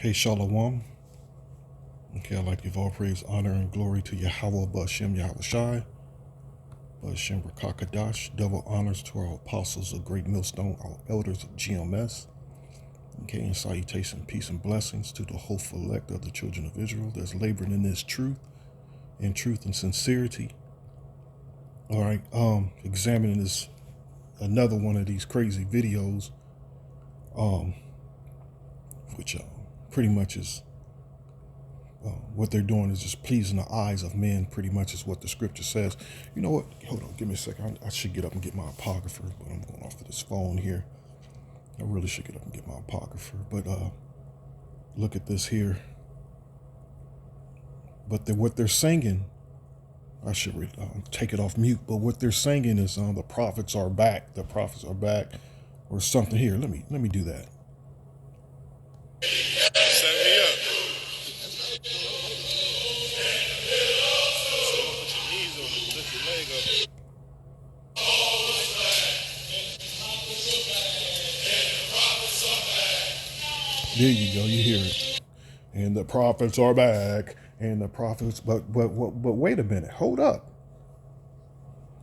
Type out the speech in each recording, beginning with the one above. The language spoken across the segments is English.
Hey, Shalom. Okay, I'd like to give all praise, honor, and glory to Yahweh, Bashem, Yahweh Shai, Bashem, Rakakadash. Double honors to our apostles of Great Millstone, our elders of GMS. Okay, and salutation, peace, and blessings to the hopeful elect of the children of Israel that's laboring in this truth and sincerity. All right, examining this another one of these crazy videos, which pretty much is what they're doing is just pleasing the eyes of men, pretty much is what the scripture says. You know what? Hold on, give me a second. I should get up and get my apocrypha, but I'm going off of this phone here. I really should get up and get my apocrypha. But look at this here. But what they're singing, I should take it off mute. But what they're singing is the prophets are back. The prophets are back, or something here. Let me do that. Set me up. Put your knees on it. Lift your leg up. There you go. You hear it. And the prophets are back. And the prophets, but wait a minute. Hold up.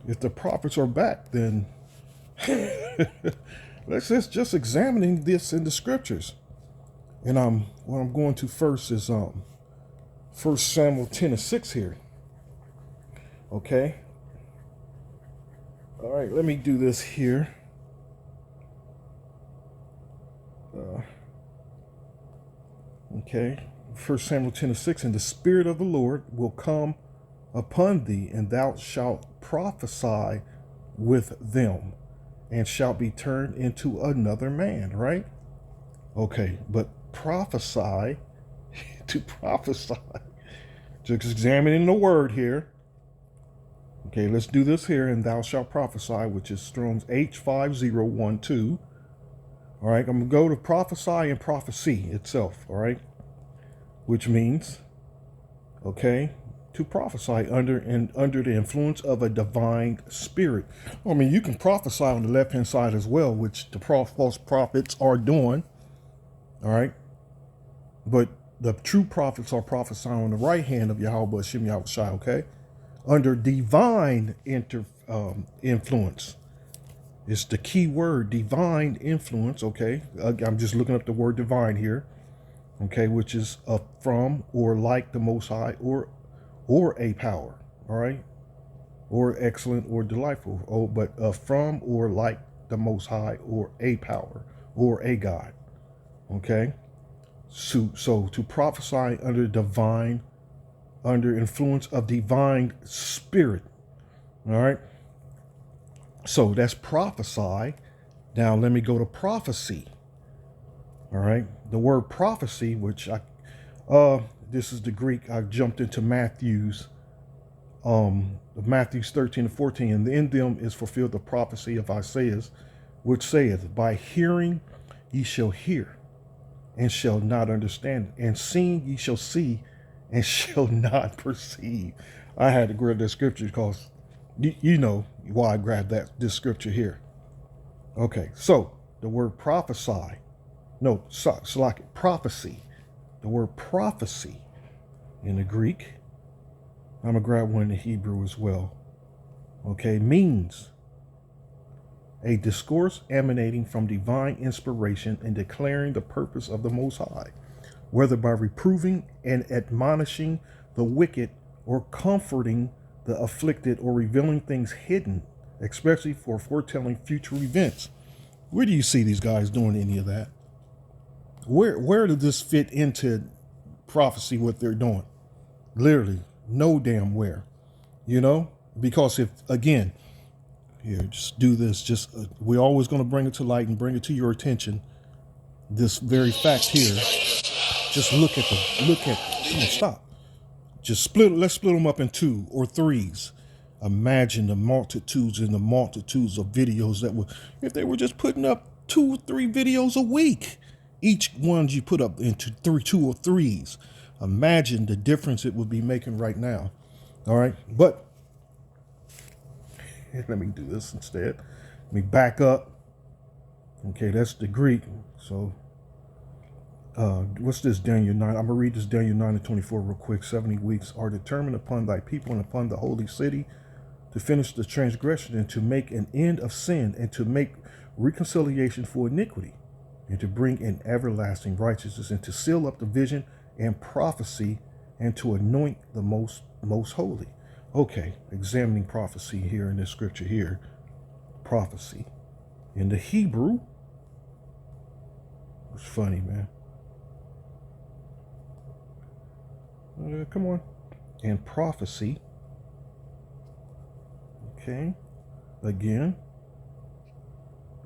If the prophets are back, then let's just examining this in the scriptures. And what I'm going to first is 1 Samuel 10:6 here. Okay. All right, let me do this here. Okay. 1 Samuel 10:6, and the Spirit of the Lord will come upon thee, and thou shalt prophesy with them, and shalt be turned into another man, right? Okay, but prophesy, to prophesy, just examining the word here. Okay, let's do this here, and thou shalt prophesy, which is Strong's H5012. All right, I'm going to go to prophesy and prophecy itself, all right, which means, okay, to prophesy under the influence of a divine spirit. I mean, you can prophesy on the left-hand side as well, which the false prophets are doing, all right, but the true prophets are prophesying on the right hand of Yahweh Shem Yahweh Shai, okay, under divine influence. It's the key word, divine influence, okay? I'm just looking up the word divine here, okay, which is from or like the Most High or a power, all right? Or excellent or delightful, but from or like the Most High or a power or a God, okay? So to prophesy under divine, under influence of divine spirit, all right? So that's prophesy. Now let me go to prophecy. All right. The word prophecy, which this is the Greek. I jumped into Matthew's 13 and 14, and in them is fulfilled the prophecy of Isaiah, which saith, by hearing ye shall hear, and shall not understand, and seeing ye shall see, and shall not perceive. I had to grab that scripture because you know why I grabbed this scripture here. Okay, so the word prophesy, no, prophecy. The word prophecy in the Greek, I'm gonna grab one in the Hebrew as well. Okay, means a discourse emanating from divine inspiration and declaring the purpose of the Most High, whether by reproving and admonishing the wicked or comforting the afflicted or revealing things hidden, especially for foretelling future events. Where do you see these guys doing any of that? Where did this fit into prophecy, what they're doing? Literally, no damn where. You know? Because if, again, here, just do this. Just we're always going to bring it to light and bring it to your attention. This very fact here. Just look at come on, stop. Just let's split them up in 2 or 3s. Imagine the multitudes and the multitudes of videos that would, if they were just putting up 2 or 3 videos a week, each one you put up into 2 or 3s. Imagine the difference it would be making right now. All right, but let me do this instead. Let me back up. Okay, that's the Greek. So What's this, Daniel 9? I'm going to read this Daniel 9 and 24 real quick. 70 weeks are determined upon thy people and upon the holy city to finish the transgression and to make an end of sin and to make reconciliation for iniquity and to bring in everlasting righteousness and to seal up the vision and prophecy and to anoint the most holy. Okay, examining prophecy here in this scripture here. Prophecy. In the Hebrew, it's funny, man. Come on. And prophecy. Okay. Again.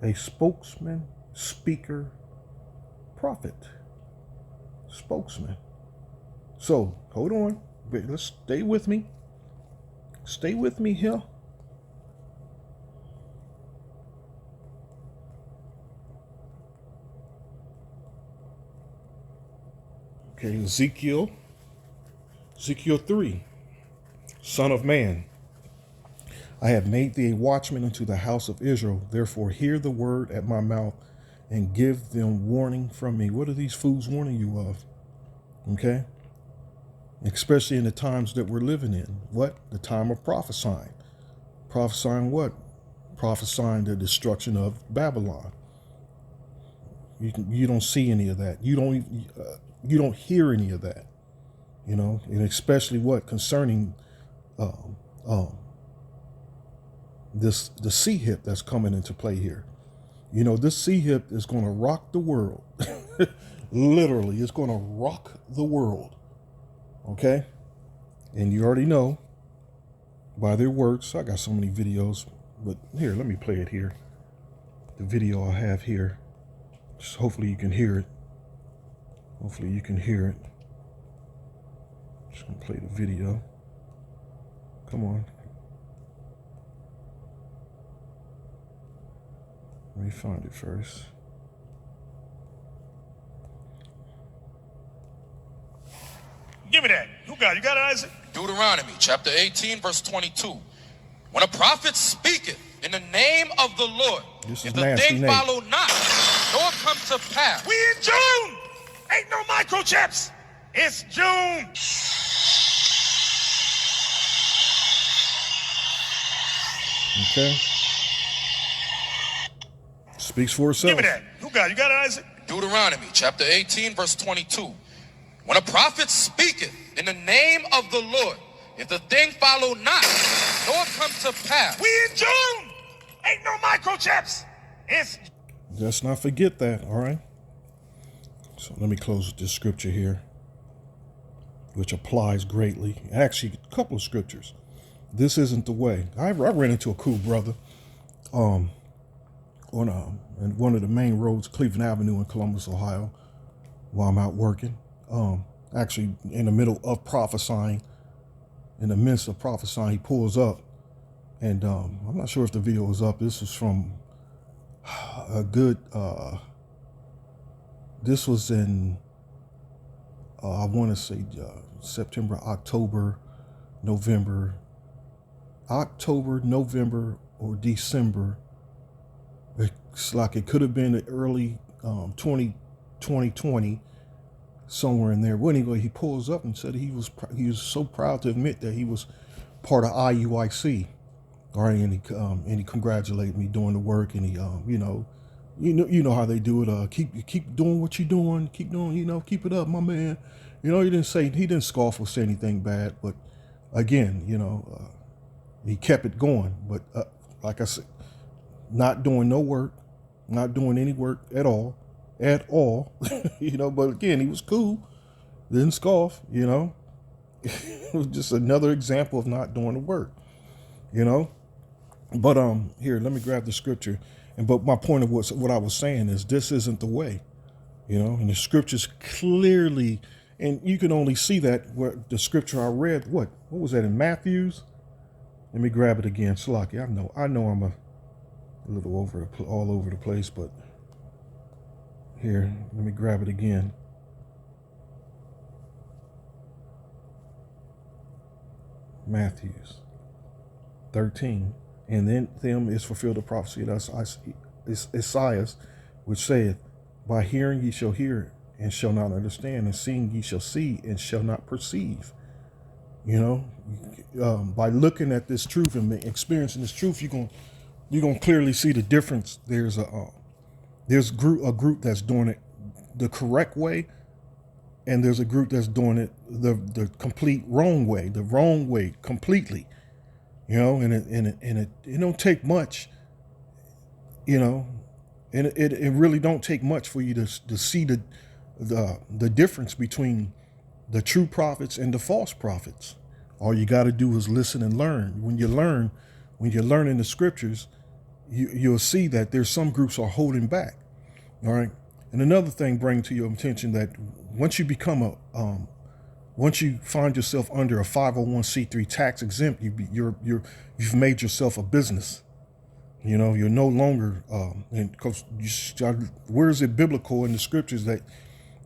A spokesman, speaker, prophet. Spokesman. So, hold on. Let's stay with me. Stay with me here. Okay, Ezekiel 3. Son of man, I have made thee a watchman unto the house of Israel. Therefore hear the word at my mouth and give them warning from me. What are these fools warning you of? Okay? Especially in the times that we're living in. What? The time of prophesying. Prophesying what? Prophesying the destruction of Babylon. You don't see any of that. You don't hear any of that. You know, and especially what concerning the sea hip that's coming into play here. You know, this sea hip is going to rock the world. Literally, it's going to rock the world. Okay? And you already know by their works. I got so many videos, but here, let me play it here. The video I have here. Just hopefully you can hear it. Hopefully you can hear it. Just gonna play the video. Come on. Let me find it first. Give me that. You got it, Isaac? Deuteronomy chapter 18, verse 22. When a prophet speaketh in the name of the Lord, if the thing follow not, nor come to pass. We in June! Ain't no microchips! It's June! Okay. Speaks for itself. Give me that. You got it, Isaac? Deuteronomy chapter 18, verse 22. When a prophet speaketh in the name of the Lord, if the thing follow not, nor come to pass. We in June! Ain't no microchips! It's... Let's not forget that, all right? So let me close with this scripture here, which applies greatly. Actually, a couple of scriptures. This isn't the way. I ran into a cool brother on one of the main roads, Cleveland Avenue in Columbus, Ohio, while I'm out working. Actually, in the middle of prophesying, in the midst of prophesying, he pulls up. And I'm not sure if the video is up. This was from a good, this was in, I want to say September, October, November, or December. It's like it could have been early 2020, somewhere in there. Well, anyway, he pulls up and said he was so proud to admit that he was part of Iuic. All right, and he congratulated me doing the work, and he you know how they do it. Keep doing what you're doing. Keep doing, keep it up, my man. He didn't scoff or say anything bad, but again, he kept it going. But like I said, not doing no work, not doing any work at all. But again, he was cool, didn't scoff. It was just another example of not doing the work. But here, let me grab the scripture. But my point of what I was saying is this isn't the way, and the scriptures clearly, and you can only see that where the scripture I read, what was that in Matthew's? Let me grab it again. Slaki, I know I'm a little all over the place, but here, let me grab it again. Matthew's 13. And then them is fulfilled the prophecy of Isaiah, which saith, by hearing ye shall hear and shall not understand, and seeing ye shall see and shall not perceive. By looking at this truth and experiencing this truth, you're gonna clearly see the difference. There's a group that's doing it the correct way, and there's a group that's doing it the complete wrong way completely. And it don't take much, and it really don't take much for you to see the difference between the true prophets and the false prophets. All you got to do is listen and learn. When you're learning the scriptures, you'll see that there's some groups are holding back. All right. And another thing, bring to your attention that once you become once you find yourself under a 501c3 tax exempt, you've made yourself a business. You're no longer, because where is it biblical in the scriptures that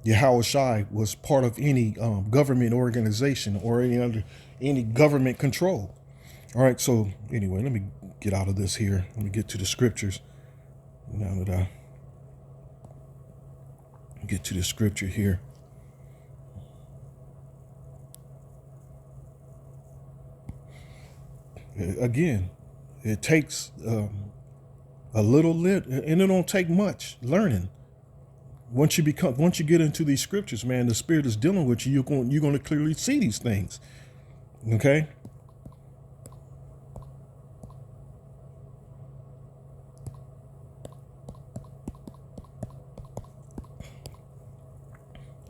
Yahushua was part of any government organization or any government control? All right. So anyway, let me get out of this here. Let me get to the scriptures. Now that I get to the scripture here. Again, it takes a little and it don't take much learning. Once you get into these scriptures, man, the Spirit is dealing with you. You're going to clearly see these things. Okay.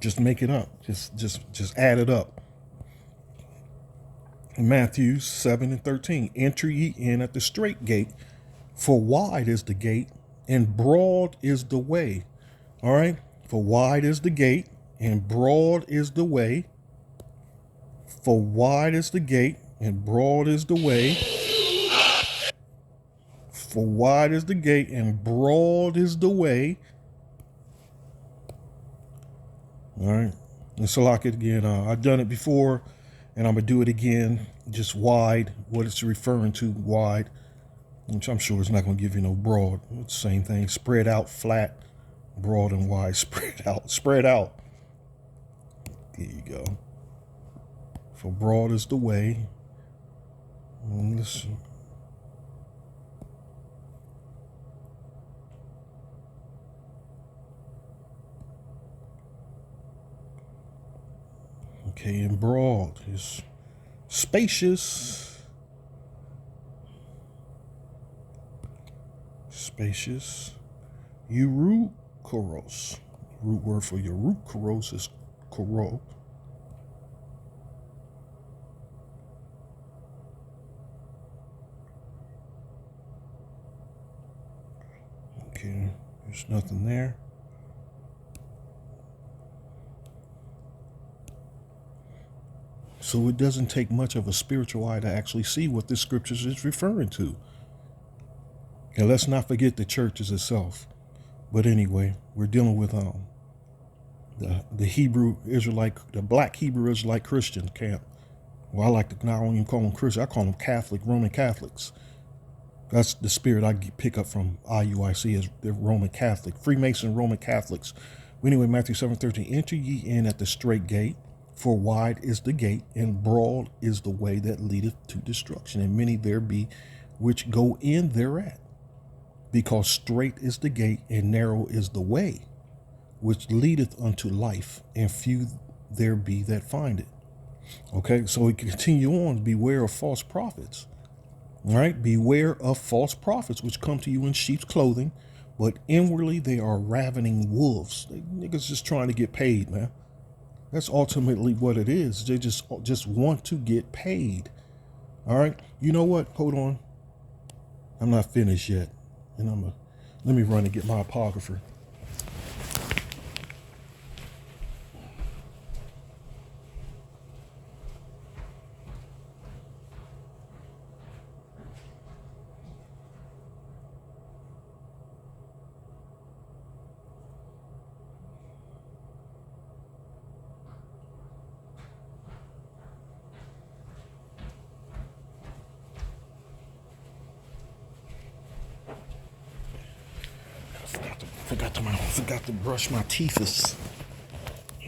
Just make it up. Just add it up. Matthew 7:13. Enter ye in at the straight gate, for wide is the gate and broad is the way. All right. For wide is the gate and broad is the way. For wide is the gate and broad is the way. For wide is the gate and broad is the way. All right. And so like it again, I've done it before and I'm going to do it again. Just wide, what it's referring to, wide, which I'm sure is not going to give you no broad. It's the same thing. Spread out, flat, broad and wide. Spread out. There you go. For broad is the way. Listen. Okay, and broad is spacious. Spacious. Iuic. Root word for Iuic is koro. Okay, there's nothing there. So it doesn't take much of a spiritual eye to actually see what this scriptures is referring to. And let's not forget the churches itself. But anyway, we're dealing with the Hebrew Israelite, the black Hebrew Israelite Christian camp. Well, I like to not even call them Christian, I call them Catholic, Roman Catholics. That's the spirit I pick up from Iuic as the Roman Catholic, Freemason Roman Catholics. Anyway, Matthew 7:13, enter ye in at the straight gate, for wide is the gate, and broad is the way that leadeth to destruction, and many there be which go in thereat. Because straight is the gate, and narrow is the way, which leadeth unto life, and few there be that find it. Okay, so we continue on, beware of false prophets. All right, beware of false prophets, which come to you in sheep's clothing, but inwardly they are ravening wolves. They niggas just trying to get paid, man. That's ultimately what it is. They just want to get paid. All right. You know what? Hold on. I'm not finished yet. And let me run and get my apocrypha. Forgot to brush my teeth.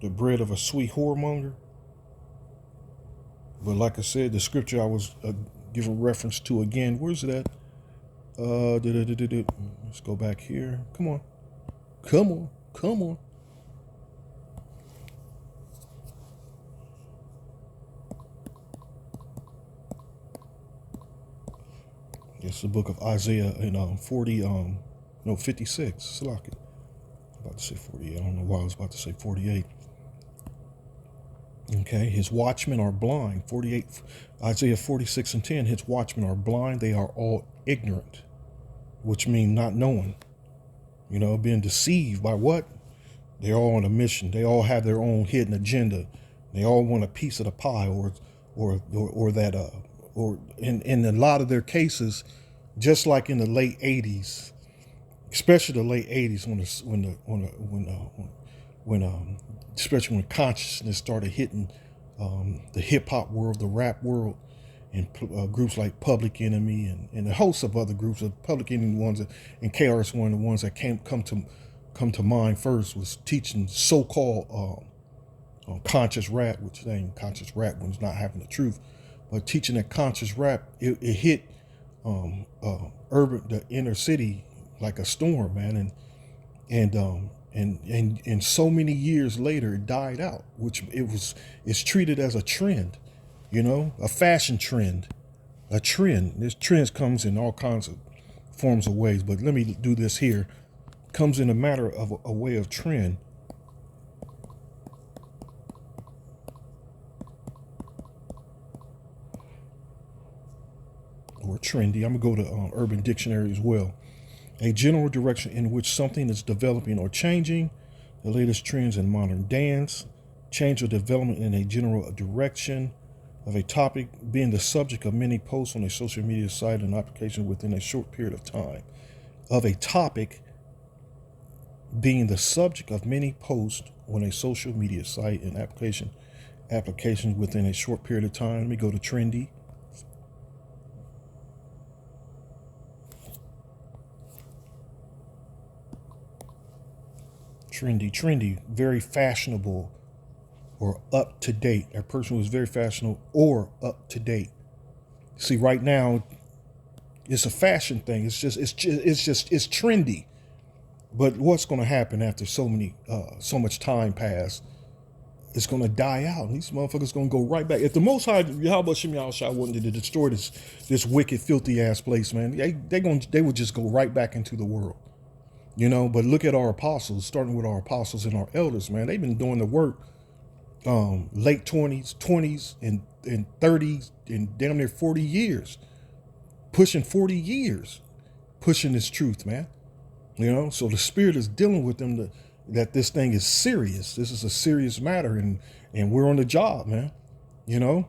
the bread of a sweet whoremonger. But like I said, the scripture I was giving reference to again, where's it at? Let's go back here. Come on. Come on. Come on. It's the book of Isaiah in 56. Slack it. I'm about to say 48. I don't know why I was about to say 48. Okay, his watchmen are blind. 48, Isaiah 46 and 10. His watchmen are blind. They are all ignorant, which means not knowing. You know, being deceived by what? They're all on a mission. They all have their own hidden agenda. They all want a piece of the pie, or in a lot of their cases, just like in the late 80s, especially the late 80s especially when consciousness started hitting the hip hop world, the rap world, and groups like Public Enemy and a host of other groups. Of Public Enemy ones and KRS-One, the ones that come to mind first, was teaching so-called conscious rap, which ain't conscious rap when it's not having the truth, but teaching that conscious rap, it hit the inner city like a storm, man, and so many years later it died out, which it's treated as a trend, you know, a fashion trend, a trend. This trend comes in all kinds of forms of ways, but let me do this here. Comes in a matter of a way of trend. Or trendy. I'm gonna go to Urban Dictionary as well. A general direction in which something is developing or changing, the latest trends in modern dance, change or development in a general direction of a topic, being the subject of many posts on a social media site and application within a short period of time. Of a topic being the subject of many posts on a social media site and applications within a short period of time. Let me go to trendy. Trendy, very fashionable or up to date. A person who is very fashionable or up to date. See, right now, it's a fashion thing. It's trendy. But what's going to happen after so much time pass? It's going to die out. These motherfuckers going to go right back. If the Most High, Yahweh Shem Yahushua, wanted to destroy this wicked, filthy ass place, man, they would just go right back into the world. You know, but look at our apostles, starting with our apostles and our elders, man. They've been doing the work late 20s and 30s and damn near 40 years. Pushing 40 years. Pushing this truth, man. You know, so the Spirit is dealing with them that this thing is serious. This is a serious matter, and we're on the job, man. You know?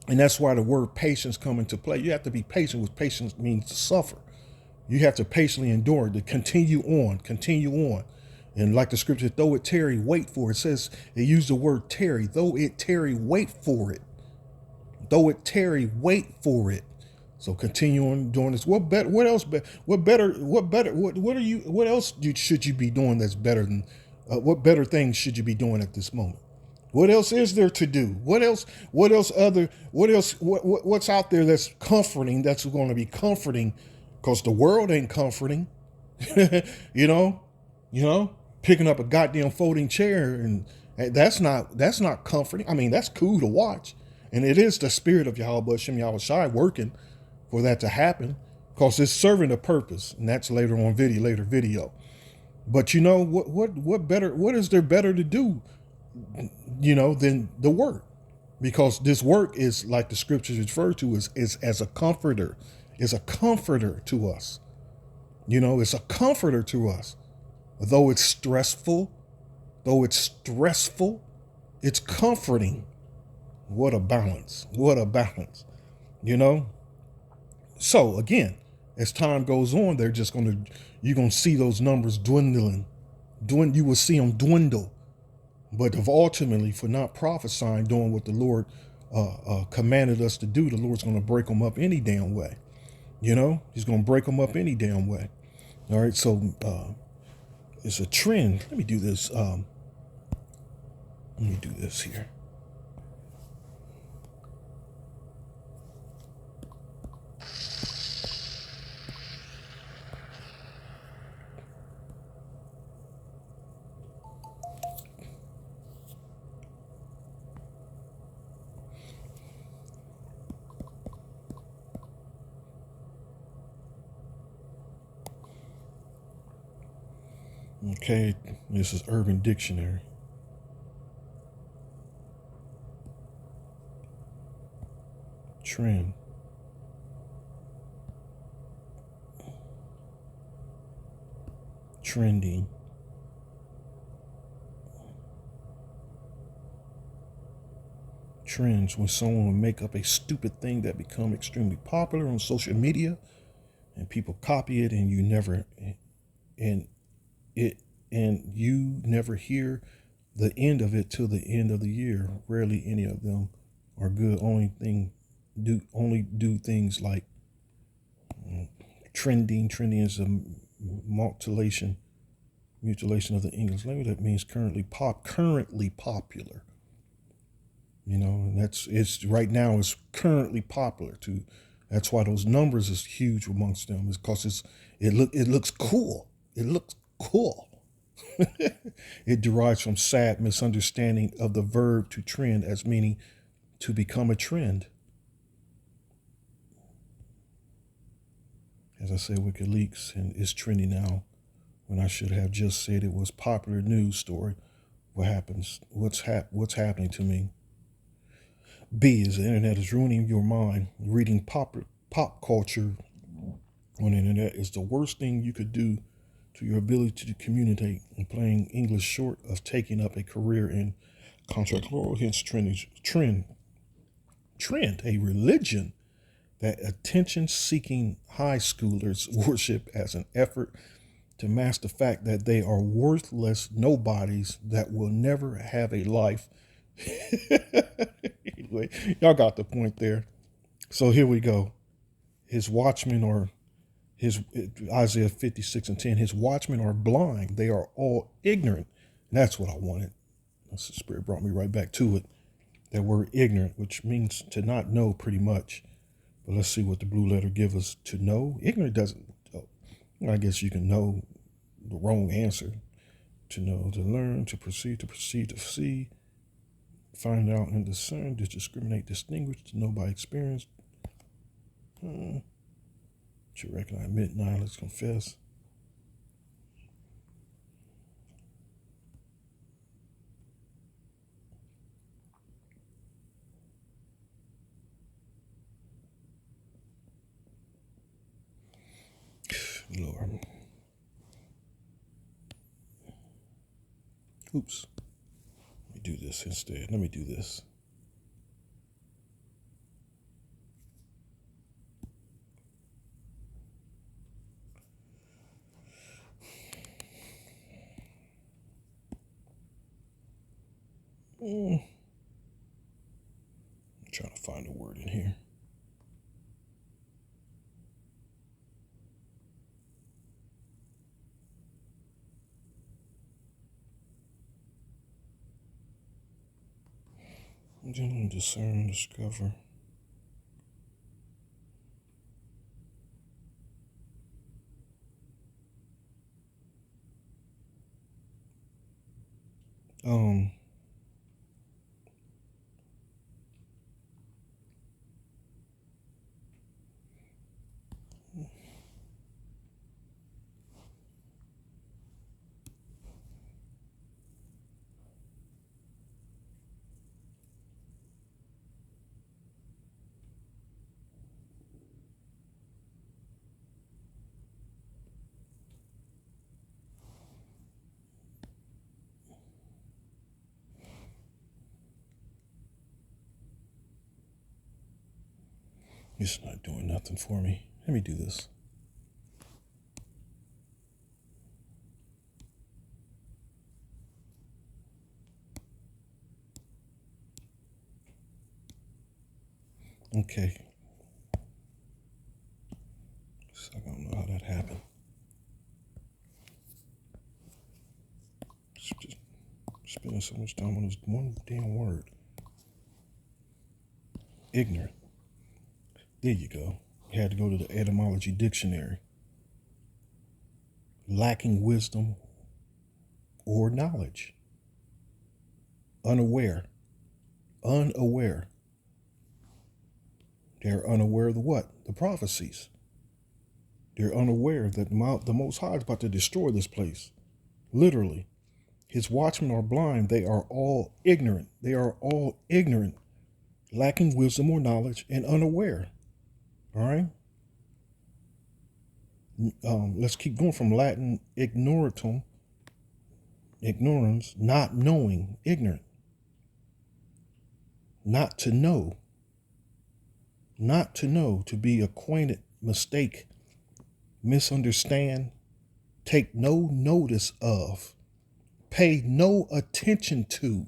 And that's why the word patience come into play. You have to be patient, which patience means to suffer. You have to patiently endure, to continue on. And like the scripture, though it tarry, wait for it. It says, it used the word tarry. Though it tarry, wait for it. Though it tarry, wait for it. So continue on doing this. What else should you be doing that's better than, what better things should you be doing at this moment? What else is there to do? What's out there that's comforting, that's going to be comforting? Because the world ain't comforting, you know, picking up a goddamn folding chair, and that's not comforting. I mean, that's cool to watch, and it is the Spirit of Yahweh Shem Yahushua working for that to happen, because it's serving a purpose, and that's later video. But you know what is there better to do, you know, than the work? Because this work is, like the scriptures refer to, is as a comforter. Is a comforter to us. You know, it's a comforter to us. Though it's stressful, it's comforting. What a balance. You know? So again, as time goes on, you're going to see those numbers dwindling. You will see them dwindle. But ultimately, for not prophesying, doing what the Lord commanded us to do, the Lord's going to break them up any damn way. You know, he's going to break them up any damn way. All right, so it's a trend. Let me do this. Let me do this here. Okay, this is Urban Dictionary. Trend. Trending. Trends, when someone will make up a stupid thing that become extremely popular on social media and people copy it and you never hear the end of it till the end of the year. Rarely any of them are good. Only do things like trending. Trending is a mutilation of the English language. That means currently popular. You know, and it's right now is currently popular too. That's why those numbers is huge amongst them. Is because it looks cool. It looks cool. It derives from sad misunderstanding of the verb to trend as meaning to become a trend. As I said, WikiLeaks and is trending now, when I should have just said it was popular news story. What's happening to me? B is the internet is ruining your mind. Reading pop culture on the internet is the worst thing you could do to your ability to communicate, and playing English short of taking up a career in contract law. Hence trend, a religion that attention-seeking high schoolers worship as an effort to mask the fact that they are worthless nobodies that will never have a life. Anyway, y'all got the point there. So here we go. His watchmen are Isaiah 56:10. His watchmen are blind. They are all ignorant. And that's what I wanted. That's the Spirit brought me right back to it. That word ignorant, which means to not know pretty much. But let's see what the blue letter gives us to know. Ignorant doesn't, I guess you can know the wrong answer. To know, to learn, to perceive, to see, find out and discern, to discriminate, distinguish, to know by experience. To recognize, admit, let's confess. Lord. Oops. Let me do this instead. Let me do this. I'm trying to find a word in here. Discern, discover. It's not doing nothing for me. Let me do this. Okay. So I don't know how that happened. Just spin a spending so much time on this one damn word. Ignorant. There you go. You had to go to the etymology dictionary. Lacking wisdom or knowledge. Unaware. Unaware. They're unaware of the what? The prophecies. They're unaware that the Most High is about to destroy this place. Literally. His watchmen are blind. They are all ignorant. They are all ignorant, lacking wisdom or knowledge, and unaware. All right? Let's keep going from Latin ignoratum, ignorance, not knowing, ignorant. Not to know. Not to know, to be acquainted, mistake, misunderstand, take no notice of, pay no attention to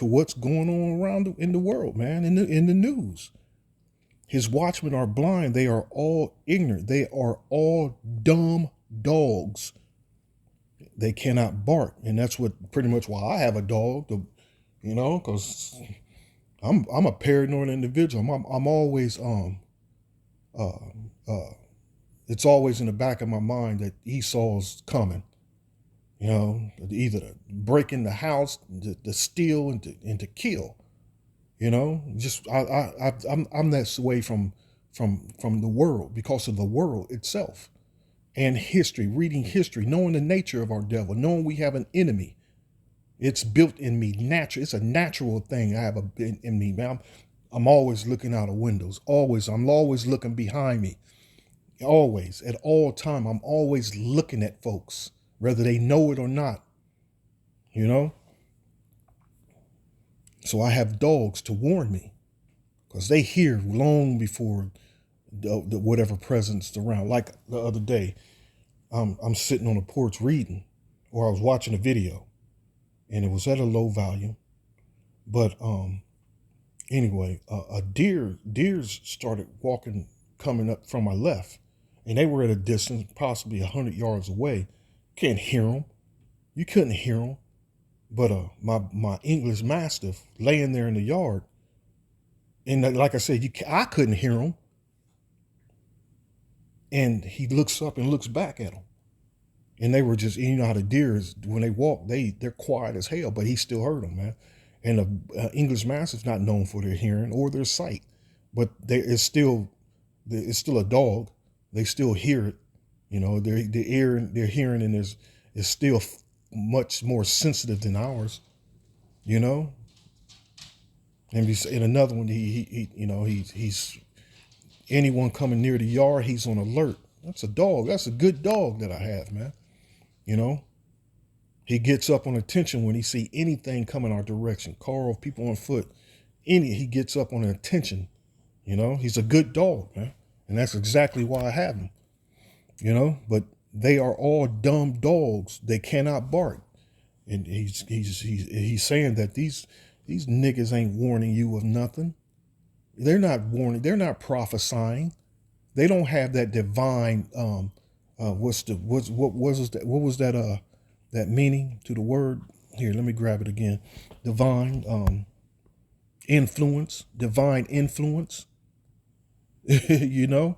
what's going on around in the world, man, in the news. His watchmen are blind. They are all ignorant. They are all dumb dogs. They cannot bark. And that's what pretty much why I have a dog, because I'm a paranoid individual. I'm always, it's always in the back of my mind that Esau's coming. Either to break in the house, to steal, and to kill. Just I'm that way from the world, because of the world itself, and history, reading history, knowing the nature of our devil, knowing we have an enemy. It's built in me, natural. It's a natural thing I have in me, man. I'm always looking out of windows. I'm always looking behind me. Always, at all time, I'm always looking at folks, whether they know it or not. So I have dogs to warn me, because they hear long before the whatever presence around. Like the other day, I'm sitting on the porch reading, or I was watching a video, and it was at a low volume. But anyway, deers started coming up from my left, and they were at a distance, possibly 100 yards away. Can't hear them. You couldn't hear them. But my English Mastiff laying there in the yard, and like I said, I couldn't hear him. And he looks up and looks back at him, and they were just, you know how the deer is, when they walk, they're quiet as hell, but he still heard them, man. And the English Mastiff's not known for their hearing or their sight, but it's still a dog. They still hear it, their hearing and is still much more sensitive than ours, And in another one, he's anyone coming near the yard, he's on alert. That's a dog. That's a good dog that I have, man. He gets up on attention when he see anything coming our direction, car or people on foot. He gets up on attention. He's a good dog, man, and that's exactly why I have him. But they are all dumb dogs. They cannot bark. And he's saying that these niggas ain't warning you of nothing. They're not warning. They're not prophesying. They don't have that divine. What was that meaning to the word? Here, let me grab it again. Divine influence. Divine influence. Here.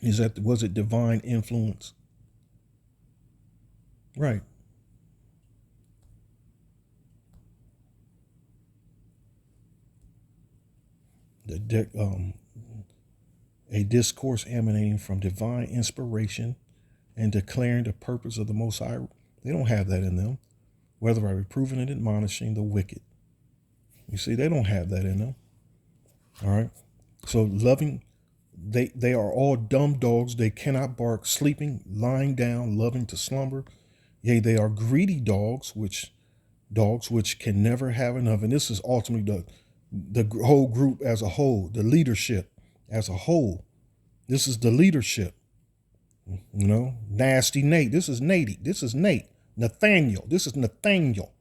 Was it divine influence? Right. A discourse emanating from divine inspiration and declaring the purpose of the Most High. They don't have that in them. Whether by reproving and admonishing the wicked. You see, they don't have that in them. All right. So loving. They are all dumb dogs. They cannot bark, sleeping, lying down, loving to slumber. Yea, they are greedy dogs which can never have enough. And this is ultimately the whole group as a whole, the leadership as a whole. This is the leadership. Nasty Nate. This is Nate. This is Nate. Nathaniel. This is Nathaniel.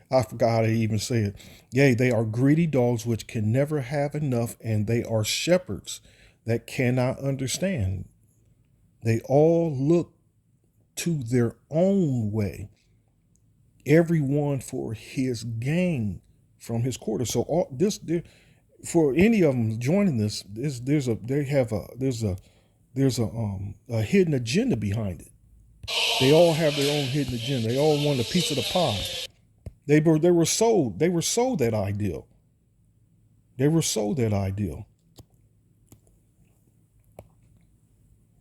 I forgot how to even say it. Yea, they are greedy dogs which can never have enough, and they are shepherds. that cannot understand. They all look to their own way, everyone for his gain from his quarter. So all this, for any of them joining this, there's a hidden agenda behind it. They all have their own hidden agenda. They all want a piece of the pie. They were sold that ideal. They were sold that ideal.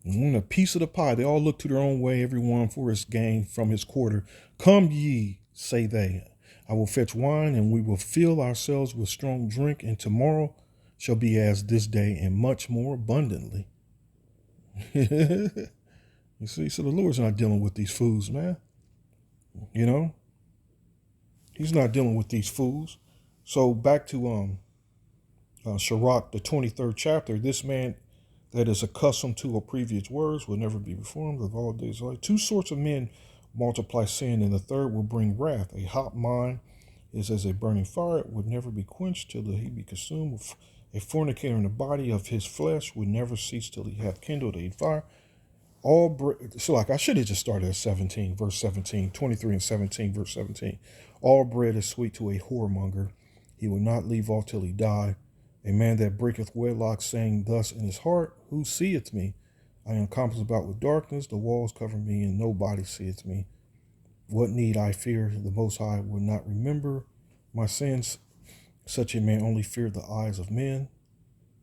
And want a piece of the pie. They all look to their own way, everyone for his gain from his quarter. Come ye, say they. I will fetch wine, and we will fill ourselves with strong drink, and tomorrow shall be as this day, and much more abundantly. You see, so the Lord's not dealing with these fools, man. You know? He's not dealing with these fools. So back to Sirach, the 23rd chapter, this man that is accustomed to previous words will never be reformed of all days of life. Two sorts of men multiply sin, and the third will bring wrath. A hot mind is as a burning fire, it would never be quenched till he be consumed. A fornicator in the body of his flesh would never cease till he hath kindled a fire. So like I should have just started at 17, verse 17, 23 and 17, verse 17. All bread is sweet to a whoremonger. He will not leave off till he die. A man that breaketh wedlock, saying thus in his heart, who seeth me? I am compassed about with darkness, the walls cover me, and nobody seeth me. What need I fear? The Most High will not remember my sins. Such a man only fear the eyes of men,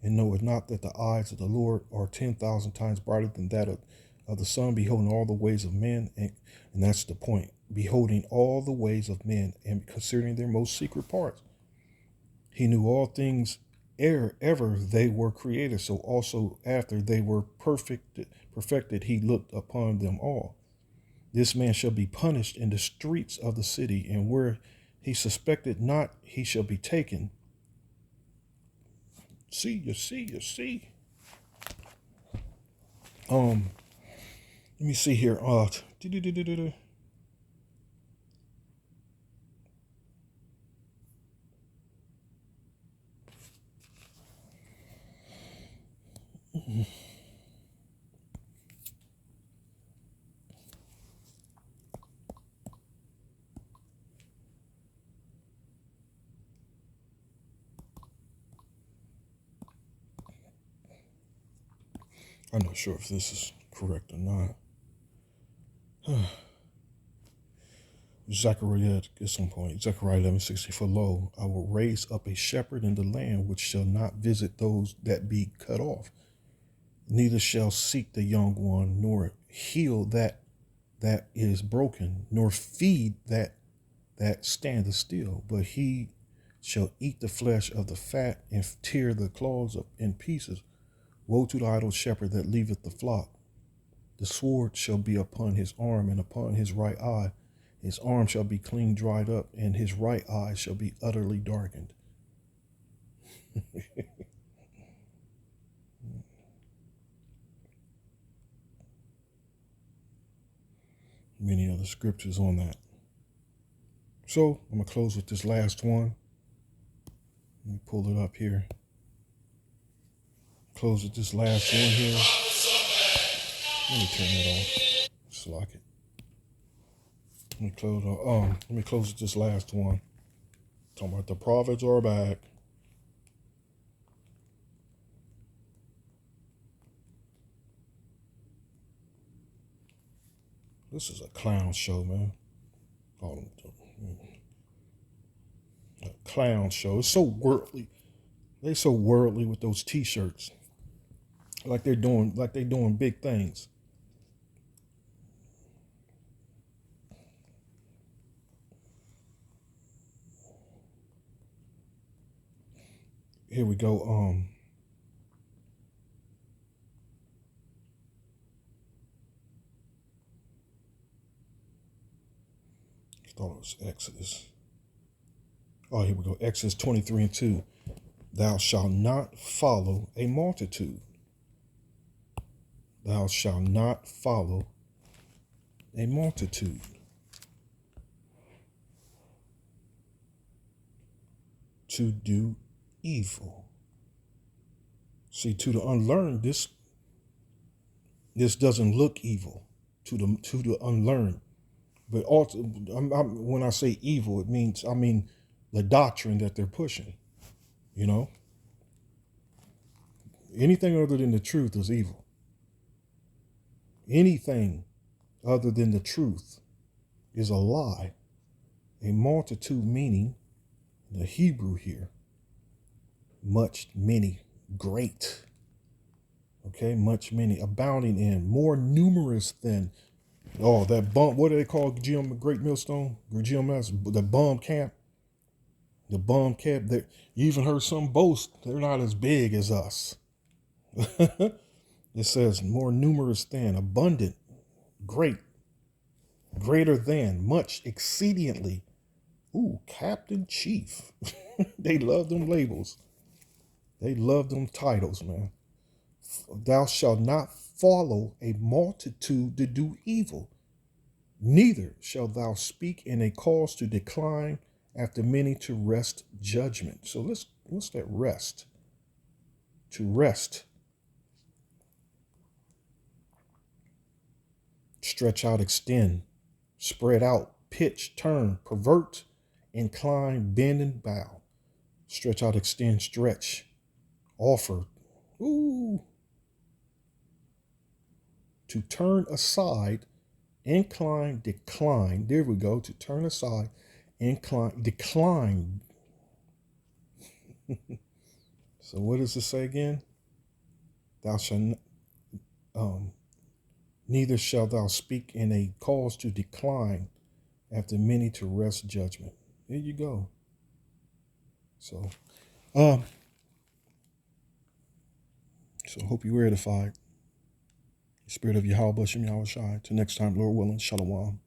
and knoweth not that the eyes of the Lord are 10,000 times brighter than that of the sun, beholding all the ways of men. And that's the point. Beholding all the ways of men and considering their most secret parts. He knew all things ever they were created. So also after they were perfected, he looked upon them all. This man shall be punished in the streets of the city, and where he suspected not, he shall be taken. You see. Let me see here. I'm not sure if this is correct or not. Zechariah, at some point, Zechariah 11:60, for lo, I will raise up a shepherd in the land which shall not visit those that be cut off, neither shall seek the young one, nor heal that is broken, nor feed that standeth still, but he shall eat the flesh of the fat and tear the claws in pieces. Woe to the idle shepherd that leaveth the flock. The sword shall be upon his arm and upon his right eye. His arm shall be clean dried up, and his right eye shall be utterly darkened. Many other scriptures on that. So I'm going to close with this last one. Let me pull it up here. Close with this last one here. Let me turn that off. Just lock it. Let me close with this last one. Talking about the prophets are back. This is a clown show, man. A clown show. It's so worldly. They so worldly with those t-shirts. Like they're doing big things. Here we go. I thought it was Exodus. Oh, here we go. Exodus 23:2. Thou shalt not follow a multitude. Thou shalt not follow a multitude. To do evil. See, to the unlearned, this doesn't look evil to the unlearned. But also, when I say evil, it means, I mean, the doctrine that they're pushing, you know? Anything other than the truth is evil. Anything other than the truth is a lie. A multitude meaning, the Hebrew here, much, many, great. Okay, much, many, abounding in, more numerous than, oh, that bum, what do they call Great Millstone? GMS, the bum camp. The bum camp, that you even heard some boast, they're not as big as us. It says more numerous than, abundant, great, greater than, much, exceedingly. Ooh, Captain Chief. They love them labels. They love them titles, man. Thou shalt not follow a multitude to do evil, neither shalt thou speak in a cause to decline after many to wrest judgment. So what's that rest? To rest. Stretch out, extend, spread out, pitch, turn, pervert, incline, bend, and bow. Stretch out, extend, stretch, offer. Ooh. To turn aside, incline, decline. There we go. To turn aside, incline, decline. So what does it say again? Thou shalt neither shalt thou speak in a cause to decline after many to wrest judgment. There you go. So hope you were edified. The spirit of Yahweh Shem Yahweh Shai. Till next time, Lord willing, Shalom.